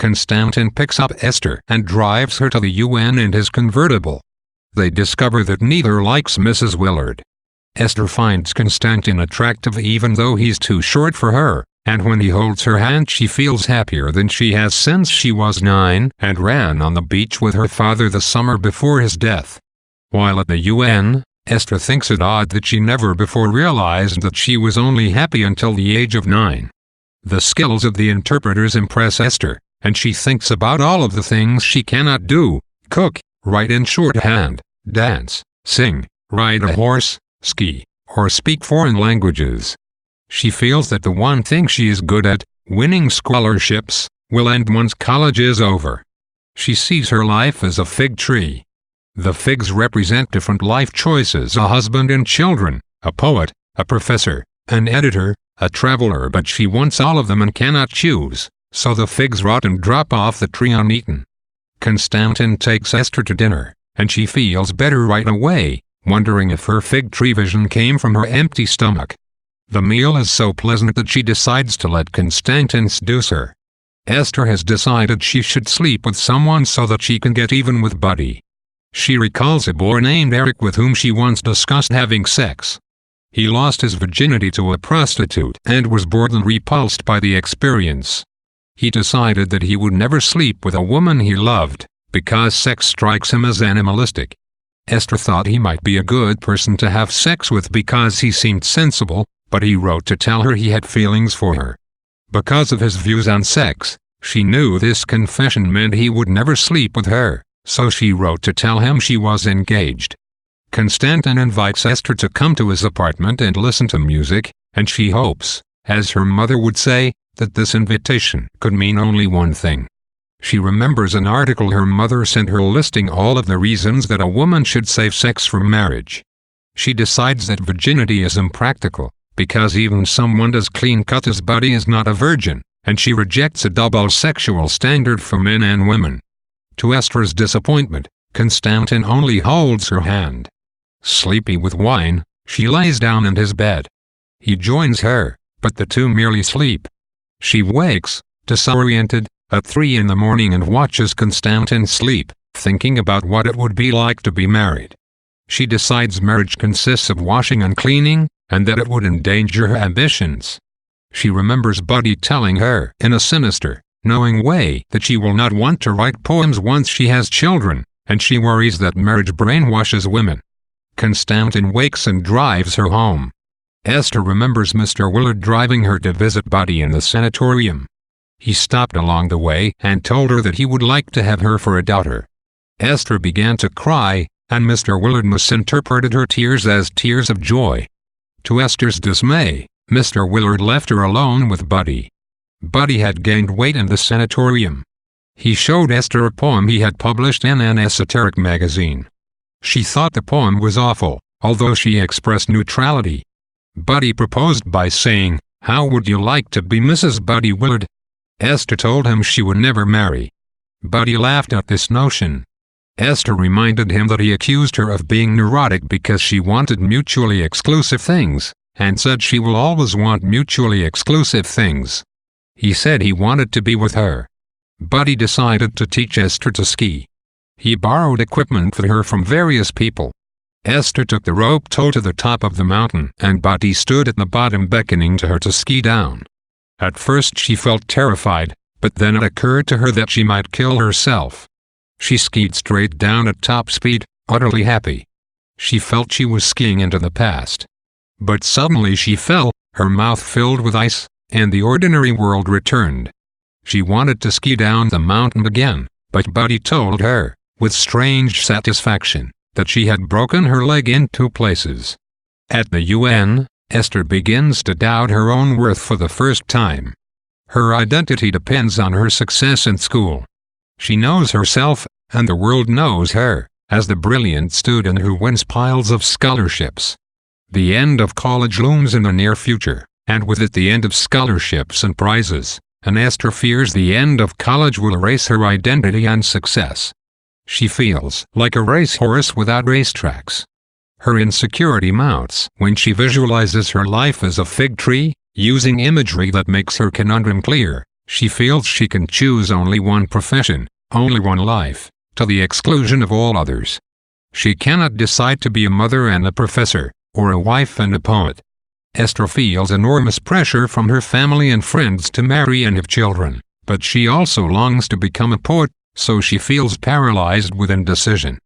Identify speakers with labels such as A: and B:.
A: Konstantin picks up Esther and drives her to the UN in his convertible. They discover that neither likes Mrs. Willard. Esther finds Konstantin attractive even though he's too short for her, and when he holds her hand she feels happier than she has since she was 9 and ran on the beach with her father the summer before his death. While at the UN, Esther thinks it odd that she never before realized that she was only happy until the age of 9. The skills of the interpreters impress Esther, and she thinks about all of the things she cannot do: cook, write in shorthand, dance, sing, ride a horse, ski, or speak foreign languages. She feels that the one thing she is good at, winning scholarships, will end once college is over. She sees her life as a fig tree. The figs represent different life choices: a husband and children, a poet, a professor, an editor, a traveler, but she wants all of them and cannot choose, so the figs rot and drop off the tree uneaten. Konstantin takes Esther to dinner, and she feels better right away, wondering if her fig tree vision came from her empty stomach. The meal is so pleasant that she decides to let Konstantin seduce her. Esther has decided she should sleep with someone so that she can get even with Buddy. She recalls a boy named Eric with whom she once discussed having sex. He lost his virginity to a prostitute and was bored and repulsed by the experience. He decided that he would never sleep with a woman he loved, because sex strikes him as animalistic. Esther thought he might be a good person to have sex with because he seemed sensible, but he wrote to tell her he had feelings for her. Because of his views on sex, she knew this confession meant he would never sleep with her, so she wrote to tell him she was engaged. Konstantin invites Esther to come to his apartment and listen to music, and she hopes, as her mother would say, that this invitation could mean only one thing. She remembers an article her mother sent her listing all of the reasons that a woman should save sex for marriage. She decides that virginity is impractical, because even someone as clean-cut as Buddy is not a virgin, and she rejects a double sexual standard for men and women. To Esther's disappointment, Konstantin only holds her hand. Sleepy with wine, she lies down in his bed. He joins her, but the two merely sleep. She wakes, disoriented, at 3 in the morning and watches Konstantin sleep, thinking about what it would be like to be married. She decides marriage consists of washing and cleaning, and that it would endanger her ambitions. She remembers Buddy telling her, in a sinister, knowing way, that she will not want to write poems once she has children, and she worries that marriage brainwashes women. Konstantin wakes and drives her home. Esther remembers Mr. Willard driving her to visit Buddy in the sanatorium. He stopped along the way and told her that he would like to have her for a daughter. Esther began to cry, and Mr. Willard misinterpreted her tears as tears of joy. To Esther's dismay, Mr. Willard left her alone with Buddy. Buddy had gained weight in the sanatorium. He showed Esther a poem he had published in an esoteric magazine. She thought the poem was awful, although she expressed neutrality. Buddy proposed by saying, "How would you like to be Mrs. Buddy Willard?" Esther told him she would never marry. Buddy laughed at this notion. Esther reminded him that he accused her of being neurotic because she wanted mutually exclusive things, and said she will always want mutually exclusive things. He said he wanted to be with her. Buddy decided to teach Esther to ski. He borrowed equipment for her from various people. Esther took the rope tow to the top of the mountain, and Buddy stood at the bottom beckoning to her to ski down. At first she felt terrified, but then it occurred to her that she might kill herself. She skied straight down at top speed, utterly happy. She felt she was skiing into the past. But suddenly she fell, her mouth filled with ice, and the ordinary world returned. She wanted to ski down the mountain again, but Buddy told her, with strange satisfaction, that she had broken her leg in 2 places. At the UN, Esther begins to doubt her own worth for the first time. Her identity depends on her success in school. She knows herself, and the world knows her, as the brilliant student who wins piles of scholarships. The end of college looms in the near future, and with it the end of scholarships and prizes, and Esther fears the end of college will erase her identity and success. She feels like a racehorse without racetracks. Her insecurity mounts when she visualizes her life as a fig tree, using imagery that makes her conundrum clear, She feels she can choose only one profession, only one life, to the exclusion of all others. She cannot decide to be a mother and a professor, or a wife and a poet. Esther feels enormous pressure from her family and friends to marry and have children, but she also longs to become a poet, so she feels paralyzed with indecision.